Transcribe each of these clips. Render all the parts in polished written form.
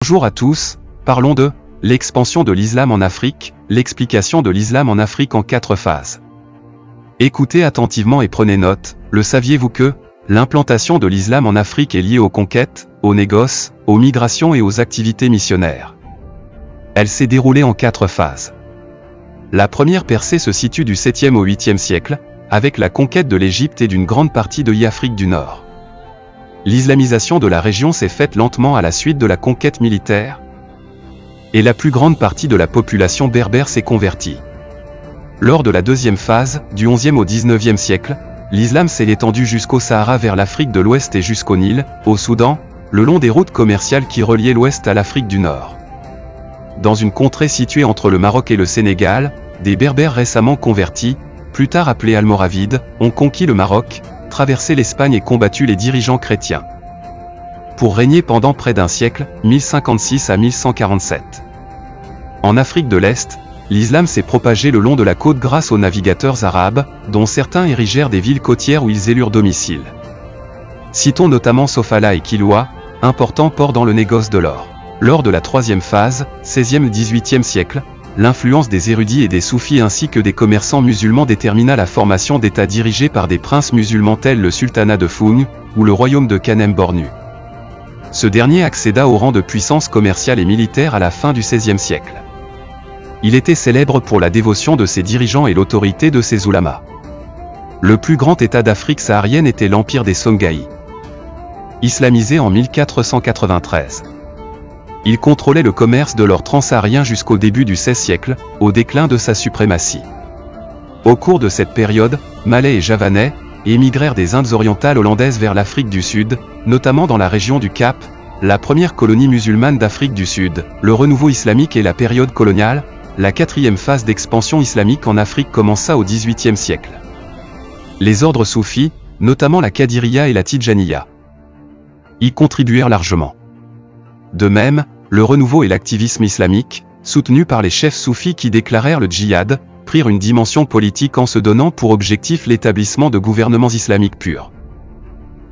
Bonjour à tous, parlons de l'expansion de l'islam en Afrique, l'explication de l'islam en Afrique en 4 phases. Écoutez attentivement et prenez note, le saviez-vous que l'implantation de l'islam en Afrique est liée aux conquêtes, aux négoces, aux migrations et aux activités missionnaires. Elle s'est déroulée en 4 phases. La première percée se situe du 7e au 8e siècle, avec la conquête de l'Égypte et d'une grande partie de l'Afrique du Nord. L'islamisation de la région s'est faite lentement à la suite de la conquête militaire, et la plus grande partie de la population berbère s'est convertie. Lors de la deuxième phase, du 11e au 19e siècle, l'islam s'est étendu jusqu'au Sahara vers l'Afrique de l'Ouest et jusqu'au Nil, au Soudan, le long des routes commerciales qui reliaient l'Ouest à l'Afrique du Nord. Dans une contrée située entre le Maroc et le Sénégal, des Berbères récemment convertis, plus tard appelés Almoravides, ont conquis le Maroc, traversé l'Espagne et combattu les dirigeants chrétiens. Pour régner pendant près d'un siècle, 1056 à 1147. En Afrique de l'Est, l'islam s'est propagé le long de la côte grâce aux navigateurs arabes, dont certains érigèrent des villes côtières où ils élurent domicile. Citons notamment Sofala et Kilwa, importants ports dans le négoce de l'or. Lors de la troisième phase, 16e-18e siècle, l'influence des érudits et des soufis ainsi que des commerçants musulmans détermina la formation d'États dirigés par des princes musulmans tels le sultanat de Foug, ou le royaume de Kanem-Bornu. Ce dernier accéda au rang de puissance commerciale et militaire à la fin du XVIe siècle. Il était célèbre pour la dévotion de ses dirigeants et l'autorité de ses oulémas. Le plus grand État d'Afrique saharienne était l'Empire des Songhai. Islamisé en 1493. Il contrôlait le commerce de l'or transsaharien jusqu'au début du XVIe siècle, au déclin de sa suprématie. Au cours de cette période, Malais et Javanais émigrèrent des Indes orientales hollandaises vers l'Afrique du Sud, notamment dans la région du Cap, la première colonie musulmane d'Afrique du Sud. Le renouveau islamique et la période coloniale, la quatrième phase d'expansion islamique en Afrique commença au XVIIIe siècle. Les ordres soufis, notamment la Qadiriya et la Tidjaniya, y contribuèrent largement. De même, le renouveau et l'activisme islamique, soutenus par les chefs soufis qui déclarèrent le djihad, prirent une dimension politique en se donnant pour objectif l'établissement de gouvernements islamiques purs.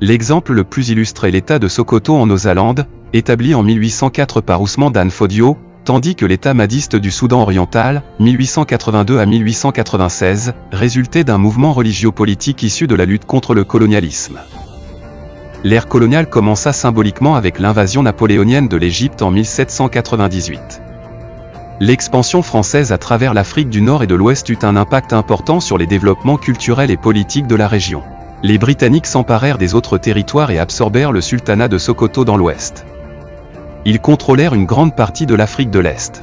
L'exemple le plus illustre est l'État de Sokoto en Nyasaland, établi en 1804 par Ousmane Dan Fodio, tandis que l'État mahdiste du Soudan oriental, 1882 à 1896, résultait d'un mouvement religieux-politique issu de la lutte contre le colonialisme. L'ère coloniale commença symboliquement avec l'invasion napoléonienne de l'Égypte en 1798. L'expansion française à travers l'Afrique du Nord et de l'Ouest eut un impact important sur les développements culturels et politiques de la région. Les Britanniques s'emparèrent des autres territoires et absorbèrent le sultanat de Sokoto dans l'Ouest. Ils contrôlèrent une grande partie de l'Afrique de l'Est.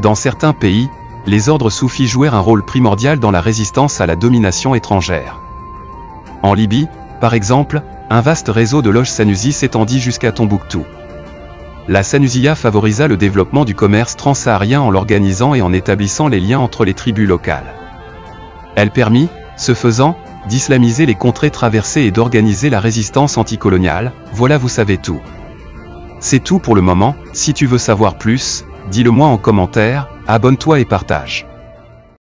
Dans certains pays, les ordres soufis jouèrent un rôle primordial dans la résistance à la domination étrangère. En Libye, par exemple, un vaste réseau de loges Sanusi s'étendit jusqu'à Tombouctou. La Sanusiya favorisa le développement du commerce transsaharien en l'organisant et en établissant les liens entre les tribus locales. Elle permit, ce faisant, d'islamiser les contrées traversées et d'organiser la résistance anticoloniale. Voilà, vous savez tout. C'est tout pour le moment. Si tu veux savoir plus, dis-le moi en commentaire, abonne-toi et partage.